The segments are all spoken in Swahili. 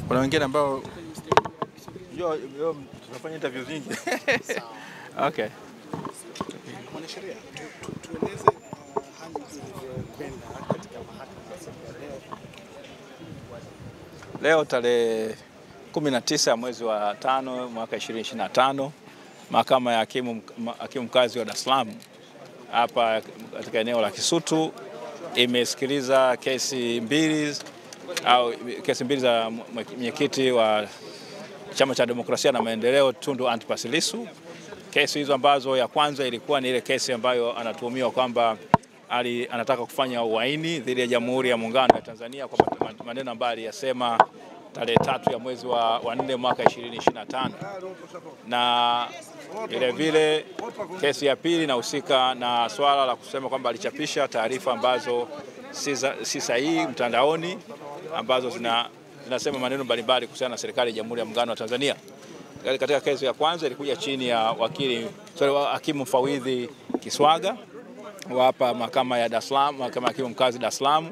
Kuna wengine ambao tunafanya interview nyingi. Okay. Mwanasheria, tueleze hali ilivyokwenda katika mahakama ya leo. Leo tarehe 19 mwezi wa 5 mwaka 2025, mahakama ya hakimu mkazi wa Dar es Salaam hapa katika eneo la Kisutu imesikiliza kesi mbili za mwenyekiti wa Chama cha Demokrasia na Maendeleo Tundu Antipas Lissu. Kesi hizo ambazo ya kwanza ilikuwa ni ile kesi ambayo anatuhumiwa kwamba anataka kufanya uhaini dhidi ya Jamhuri ya Muungano wa Tanzania kwa maneno ambayo aliyasema tarehe 3 ya mwezi wa 4 mwaka 2025. Na vile kesi ya pili inahusika na swala la kusema kwamba alichapisha taarifa ambazo si sahihi mtandaoni ambazo zinasema maneno mbalimbali kuhusiana na serikali ya Jamhuri ya Muungano wa Tanzania. Katika kesi ya kwanza ilikuja chini ya hakimu mfawidhi Kiswaga wa hapa mahakama ya Dar es Salaam, mahakama ya hakimu mkazi Dar es Salaam.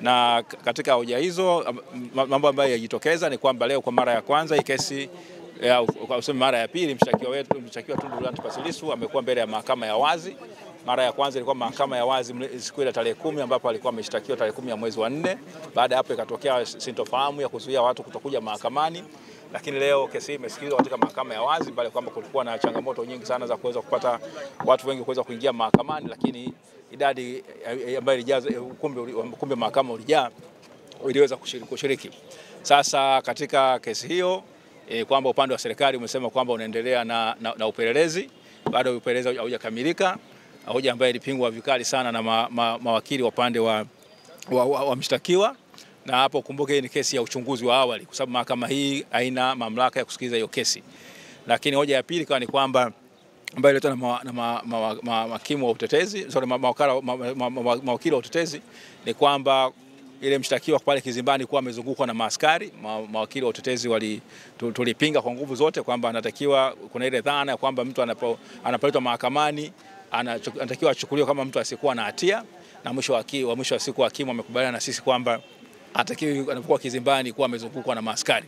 Na katika hoja hizo mambo ambayo yajitokeza ni kwamba leo kwa mara ya kwanza hii kesi kwa mara ya pili mshtakiwa Tundu Antipas Lissu amekuwa mbele ya mahakama ya wazi. Mara ya kwanza ilikuwa mahakama ya wazi siku ile tarehe 10 ambapo alikuwa ameshtakiwa tarehe 10 ya mwezi wa 4. Baada ya hapo ikatokea sintofahamu ya kuzuia watu kutokuja mahakamani. Lakini leo kesi hii imesikilizwa katika mahakama ya wazi, bali kwamba kulikuwa na changamoto nyingi sana za kuweza kupata watu wengi kuweza kuingia mahakamani, lakini idadi ambayo ilijaza ukumbi wa mahakama ulijaa iliweza kushiriki. Sasa katika kesi hiyo kwamba upande wa serikali umesema kwamba unaendelea na upelelezi, bado upelelezi haujakamilika, hoja ambayo ilipingwa vikali sana na mawakili wa upande wa mshtakiwa. Na hapo kumbuke hii ni kesi ya uchunguzi wa awali kwa sababu mahakama hii haina mamlaka ya kusikiliza hiyo kesi. Lakini hoja ya pili kwa ni kwamba ambayo iletwa na mahakimu wa utetezi, mawakili wa utetezi, ni kwamba ile mshtakiwa pale kizimbani kuwa amezungukwa na maaskari. Mawakili wa utetezi tulipinga kwa nguvu zote kwamba anatakiwa, kuna ile dhana ya kwamba mtu anapoletwa mahakamani anatakiwa achukuliwe kama mtu asiyekuwa na hatia, na mwisho wa siku hakimu amekubaliana na sisi kwamba atakiwa anapokuwa kizimbani kuwa amezungukwa na maaskari.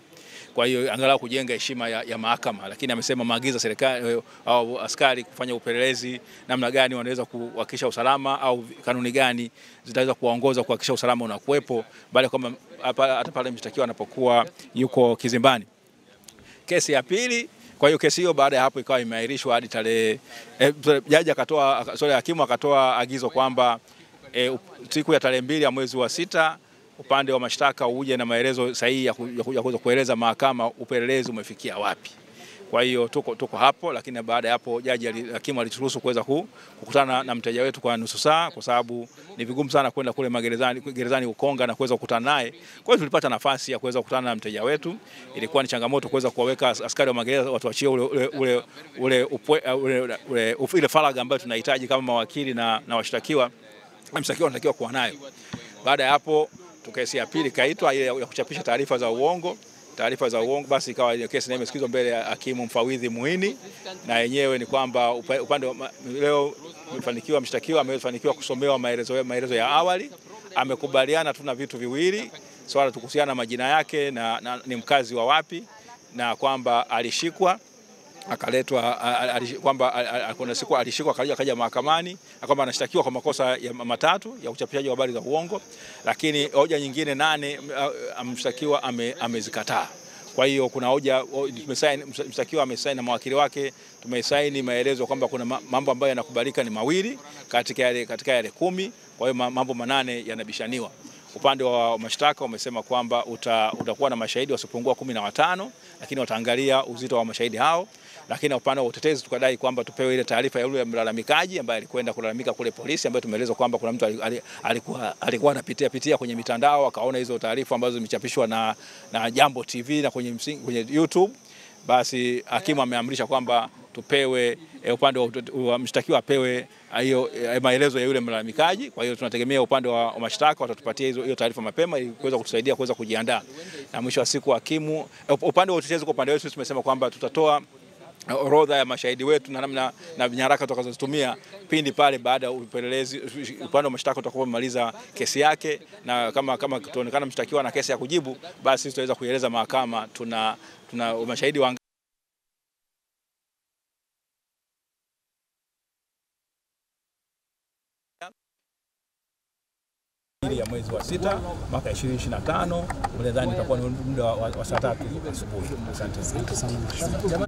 Kwa hiyo angalau kujenga heshima ya mahakama, lakini amesema maagizo serikali au askari kufanya upelelezi namna gani wanaweza kuhakikisha usalama au kanuni gani zitaweza kuwaongoza kuhakikisha usalama unakuwepo, bali kwamba hata pale mshtakiwa anapokuwa yuko kizimbani. Kesi ya pili, kwa hiyo kesi hiyo baada ya hapo ikawa imeahirishwa hadi tarehe hakimu akatoa agizo kwamba siku ya tarehe 2 ya mwezi wa 6 upande wa mashtaka uje na maelezo sahihi ya kuweza kueleza mahakama upelelezi umefikia wapi. Kwa hiyo tuko hapo, lakini baada ya hapo hakimu alituruhusu kuweza kukutana na mteja wetu kwa nusu saa kwa sababu ni vigumu sana kwenda kule gerezani Ukonga na kuweza kukutana naye. Kwa hiyo tulipata nafasi ya kuweza kukutana na mteja wetu. Ilikuwa ni changamoto kuweza kuwaweka askari wa magereza watu wachie ile faragha ambayo tunahitaji kama mawakili na washtakiwa. Mshtakiwa anatakiwa kuwa nayo. Baada ya hapo kesi ya pili kaitwa ile ya kuchapisha taarifa za uongo. Basi ikawa kesi imesikizwa mbele ya hakimu mfawidhi Muhini, na yenyewe ni kwamba upande leo mshtakiwa amefanikiwa kusomewa maelezo ya awali. Amekubaliana tu na vitu viwili, swala kuhusiana na majina yake na ni mkazi wa wapi, na kwamba alishikwa akaletwa kwamba kuna siku alishikwa akaja mahakamani, kwamba anashtakiwa kwa makosa matatu ya uchapishaji wa habari za uongo, lakini hoja nyingine 8 mshtakiwa amezikataa. Kwa hiyo kuna hoja mshtakiwa amesaini na mawakili wake, tumesaini maelezo kwamba kuna mambo ambayo yanakubalika ni mawili katika yale 10, kwa hiyo mambo 8 yanabishaniwa. Upande wa mashtaka umesema kwamba utakuwa na mashahidi wasipungua 15, lakini wataangalia uzito wa mashahidi hao. Lakini upande wa utetezi tukadai kwamba tupewe ile taarifa ya yule mlalamikaji ambaye alikwenda kulalamika kule polisi, ambaye tumeelezwa kwamba kuna mtu alikuwa anapitia kwenye mitandao akaona hizo taarifa ambazo zimechapishwa na Jambo TV na kwenye YouTube. Basi hakimu ameamrisha kwamba tupewe upande wa mshtakiwa apewe hiyo maelezo ya yule mlalamikaji. Kwa hiyo tunategemea upande wa mashtaka watatupatia hiyo taarifa mapema ili kuweza kutusaidia kuweza kujiandaa. Na mwisho wa siku hakimu upande wa utetezi kwa upande wetu tumesema kwamba tutatoa orodha ya mashahidi wetu na namna na nyaraka tutakazotumia pindi pale baada ya upelelezi upande wa mashtaka utakapomaliza kesi yake, na kama tutaonekana mshtakiwa na kesi ya kujibu, basi sisi tutaweza kueleza mahakama tuna mashahidi wa ya mwezi wa 6 mwaka 2025. Nadhani itakuwa ni muda wa saa 3 asubuhi. Asante sana.